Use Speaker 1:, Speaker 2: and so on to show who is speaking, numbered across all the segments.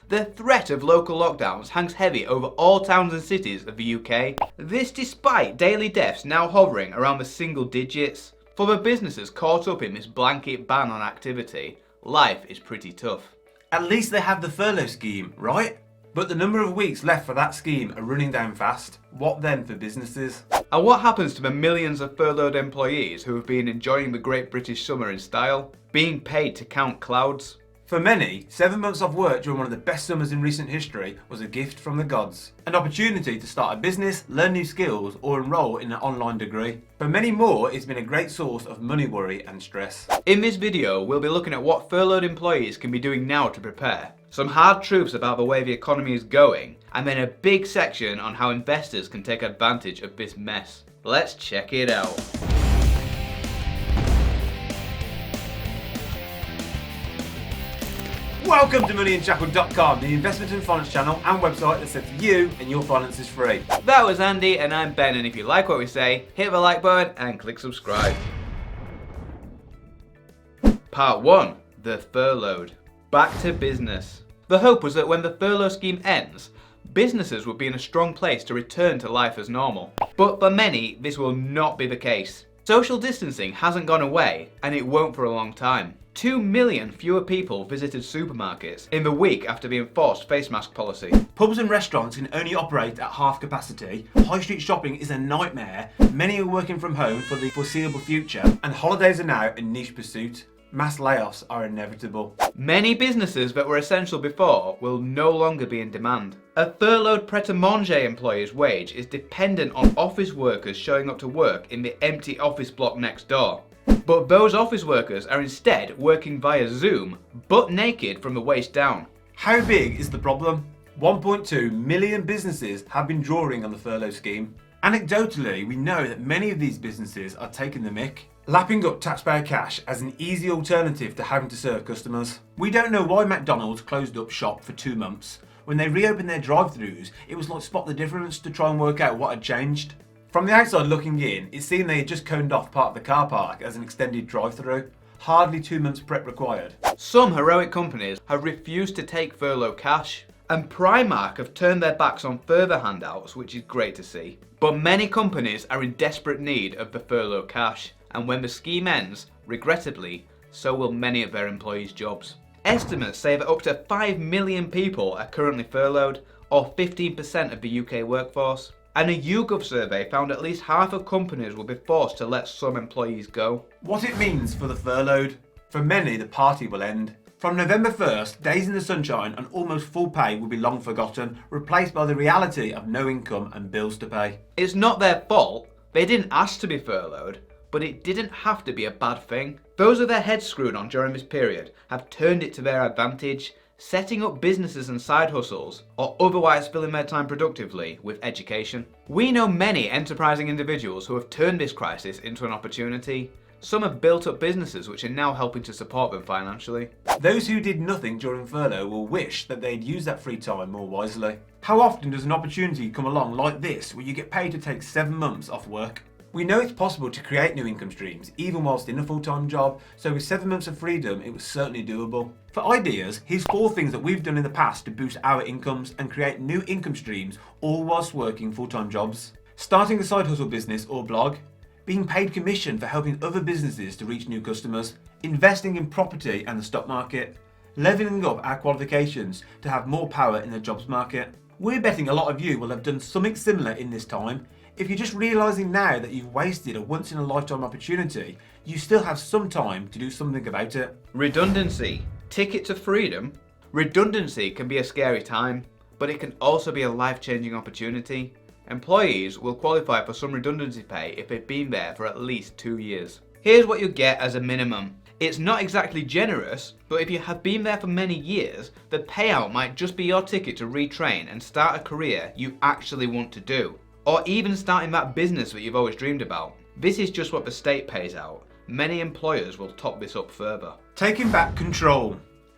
Speaker 1: The threat of local lockdowns hangs heavy over all towns and cities of the UK. This despite daily deaths now hovering around the single digits. For the businesses caught up in this blanket ban on activity, life is pretty tough.
Speaker 2: At least they have the furlough scheme, right? But the number of weeks left for that scheme are running down fast. What then for businesses?
Speaker 1: And what happens to the millions of furloughed employees who have been enjoying the Great British Summer in style, being paid to count clouds?
Speaker 2: For many, 7 months off work during one of the best summers in recent history was a gift from the gods. An opportunity to start a business, learn new skills, or enrol in an online degree. For many more, it's been a great source of money worry and stress.
Speaker 1: In this video, we'll be looking at what furloughed employees can be doing now to prepare, some hard truths about the way the economy is going, and then a big section on how investors can take advantage of this mess. Let's check it out.
Speaker 2: Welcome to moneyunshackled.com, the investment and finance channel and website that sets you and your finances free.
Speaker 1: That was Andy and I'm Ben, and if you like what we say, hit the like button and click subscribe. Part 1. The Furloughed. Back to business. The hope was that when the furlough scheme ends, businesses would be in a strong place to return to life as normal. But for many, this will not be the case. Social distancing hasn't gone away, and it won't for a long time. 2 million fewer people visited supermarkets in the week after the enforced face mask policy.
Speaker 2: Pubs and restaurants can only operate at half capacity. High street shopping is a nightmare. Many are working from home for the foreseeable future, and holidays are now a niche pursuit. Mass layoffs are inevitable.
Speaker 1: Many businesses that were essential before will no longer be in demand. A furloughed pret-a-manger employee's wage is dependent on office workers showing up to work in the empty office block next door. But those office workers are instead working via Zoom, butt naked from the waist down.
Speaker 2: How big is the problem? 1.2 million businesses have been drawing on the furlough scheme. Anecdotally, we know that many of these businesses are taking the mick, lapping up taxpayer cash as an easy alternative to having to serve customers. We don't know why McDonald's closed up shop for 2 months. When they reopened their drive-thrus, it was like spot the difference to try and work out what had changed. From the outside looking in, it seemed they had just coned off part of the car park as an extended drive-thru. Hardly 2 months prep required.
Speaker 1: Some heroic companies have refused to take furlough cash, and Primark have turned their backs on further handouts, which is great to see. But many companies are in desperate need of the furlough cash, and when the scheme ends, regrettably, so will many of their employees' jobs. Estimates say that up to 5 million people are currently furloughed, or 15% of the UK workforce. And a YouGov survey found at least half of companies will be forced to let some employees go.
Speaker 2: What it means for the furloughed? For many, the party will end. From November 1st, days in the sunshine and almost full pay will be long forgotten, replaced by the reality of no income and bills to pay.
Speaker 1: It's not their fault. They didn't ask to be furloughed, but it didn't have to be a bad thing. Those with their heads screwed on during this period have turned it to their advantage, setting up businesses and side hustles, or otherwise filling their time productively with education. We know many enterprising individuals who have turned this crisis into an opportunity. Some have built up businesses which are now helping to support them financially.
Speaker 2: Those who did nothing during furlough will wish that they'd used that free time more wisely. How often does an opportunity come along like this where you get paid to take 7 months off work? We know it's possible to create new income streams even whilst in a full-time job, so with 7 months of freedom it was certainly doable. For ideas, here's 4 things that we've done in the past to boost our incomes and create new income streams all whilst working full-time jobs. Starting a side hustle business or blog, being paid commission for helping other businesses to reach new customers, investing in property and the stock market, levelling up our qualifications to have more power in the jobs market. We're betting a lot of you will have done something similar in this time. If you're just realising now that you've wasted a once-in-a-lifetime opportunity, you still have some time to do something about it.
Speaker 1: Redundancy. Ticket to freedom. Redundancy can be a scary time, but it can also be a life-changing opportunity. Employees will qualify for some redundancy pay if they've been there for at least 2 years. Here's what you get as a minimum. It's not exactly generous, but if you have been there for many years, the payout might just be your ticket to retrain and start a career you actually want to do. Or even starting that business that you've always dreamed about. This is just what the state pays out. Many employers will top this up further.
Speaker 2: Taking back control.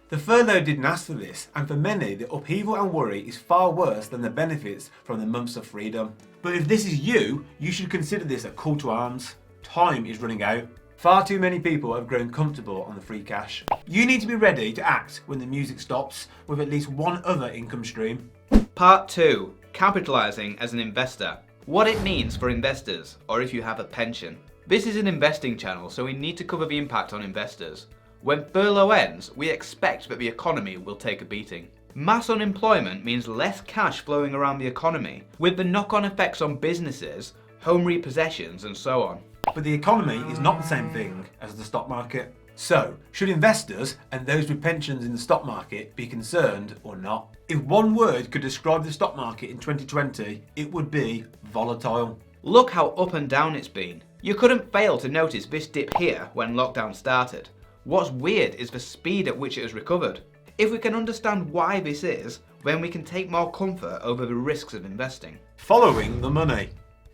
Speaker 2: The furlough didn't ask for this, and for many, the upheaval and worry is far worse than the benefits from the months of freedom. But if this is you, you should consider this a call to arms. Time is running out. Far too many people have grown comfortable on the free cash. You need to be ready to act when the music stops with at least one other income stream.
Speaker 1: Part 2. Capitalising as an investor. What it means for investors, or if you have a pension. This is an investing channel, so we need to cover the impact on investors. When furlough ends, we expect that the economy will take a beating. Mass unemployment means less cash flowing around the economy, with the knock-on effects on businesses, home repossessions and so on.
Speaker 2: But the economy is not the same thing as the stock market. So, should investors and those with pensions in the stock market be concerned or not? If one word could describe the stock market in 2020, it would be volatile.
Speaker 1: Look how up and down it's been. You couldn't fail to notice this dip here when lockdown started. What's weird is the speed at which it has recovered. If we can understand why this is, then we can take more comfort over the risks of investing.
Speaker 2: Following the money.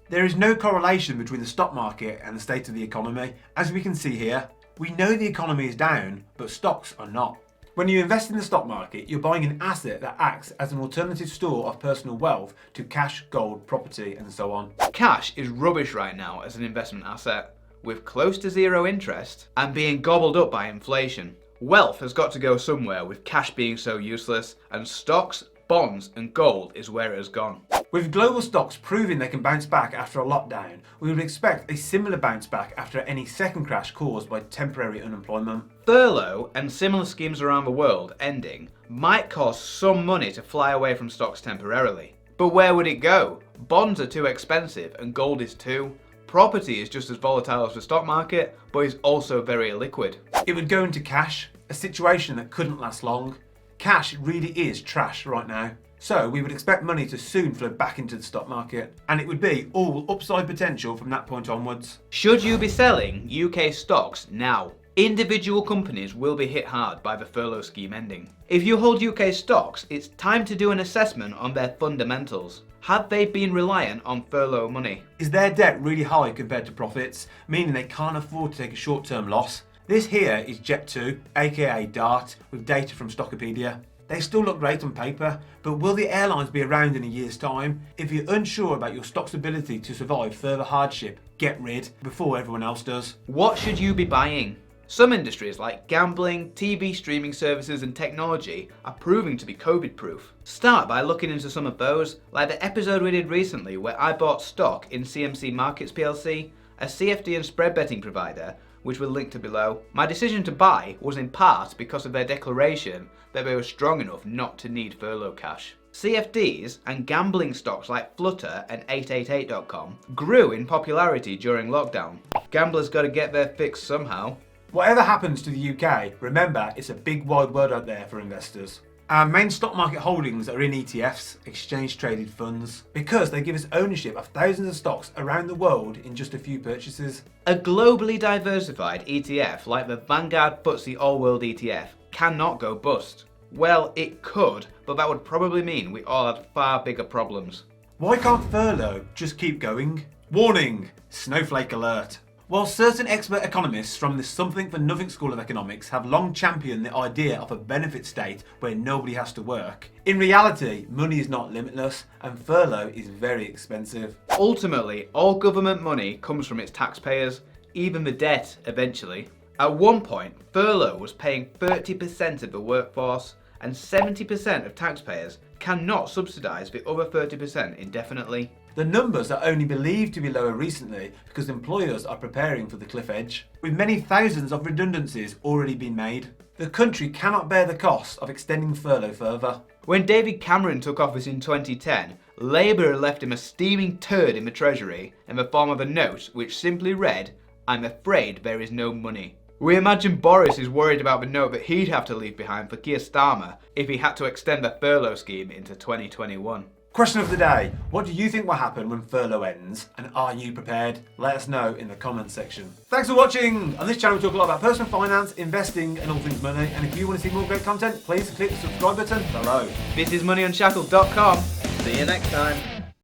Speaker 2: There is no correlation between the stock market and the state of the economy. As we can see here, we know the economy is down, but stocks are not. When you invest in the stock market, you're buying an asset that acts as an alternative store of personal wealth to cash, gold, property, and so on.
Speaker 1: Cash is rubbish right now as an investment asset, with close to zero interest and being gobbled up by inflation. Wealth has got to go somewhere with cash being so useless, and stocks, bonds, and gold is where it has gone.
Speaker 2: With global stocks proving they can bounce back after a lockdown, we would expect a similar bounce back after any second crash caused by temporary unemployment.
Speaker 1: Furlough and similar schemes around the world ending might cost some money to fly away from stocks temporarily. But where would it go? Bonds are too expensive and gold is too. Property is just as volatile as the stock market, but is also very illiquid.
Speaker 2: It would go into cash, a situation that couldn't last long. Cash really is trash right now. So we would expect money to soon flow back into the stock market, and it would be all upside potential from that point onwards.
Speaker 1: Should you be selling UK stocks now? Individual companies will be hit hard by the furlough scheme ending. If you hold UK stocks, it's time to do an assessment on their fundamentals. Have they been reliant on furlough money?
Speaker 2: Is their debt really high compared to profits, meaning they can't afford to take a short-term loss? This here is Jet2, aka DART, with data from Stockopedia. They still look great on paper, but will the airlines be around in a year's time? If you're unsure about your stock's ability to survive further hardship, get rid before everyone else does.
Speaker 1: What should you be buying? Some industries like gambling, TV streaming services and technology are proving to be COVID-proof. Start by looking into some of those, like the episode we did recently where I bought stock in CMC Markets PLC, a CFD and spread betting provider, which we'll link to below. My decision to buy was in part because of their declaration that they were strong enough not to need furlough cash. CFDs and gambling stocks like Flutter and 888.com grew in popularity during lockdown. Gamblers gotta get their fix somehow.
Speaker 2: Whatever happens to the UK, remember it's a big wide world out there for investors. Our main stock market holdings are in ETFs, exchange traded funds, because they give us ownership of thousands of stocks around the world in just a few purchases.
Speaker 1: A globally diversified ETF like the Vanguard FTSE All World ETF cannot go bust. Well, it could, but that would probably mean we all had far bigger problems.
Speaker 2: Why can't furlough just keep going? Warning! Snowflake alert. While certain expert economists from the Something for Nothing School of Economics have long championed the idea of a benefit state where nobody has to work, in reality, money is not limitless and furlough is very expensive.
Speaker 1: Ultimately, all government money comes from its taxpayers, even the debt eventually. At one point, furlough was paying 30% of the workforce, and 70% of taxpayers cannot subsidise the other 30% indefinitely.
Speaker 2: The numbers are only believed to be lower recently because employers are preparing for the cliff edge, with many thousands of redundancies already been made. The country cannot bear the cost of extending furlough further.
Speaker 1: When David Cameron took office in 2010, Labour left him a steaming turd in the Treasury in the form of a note which simply read, "I'm afraid there is no money." We imagine Boris is worried about the note that he'd have to leave behind for Keir Starmer if he had to extend the furlough scheme into 2021.
Speaker 2: Question of the day, what do you think will happen when furlough ends, and are you prepared? Let us know in the comments section. Thanks for watching! On this channel we talk a lot about personal finance, investing and all things money, and if you want to see more great content, please click the subscribe button below.
Speaker 1: This is moneyunshackled.com. See you next time.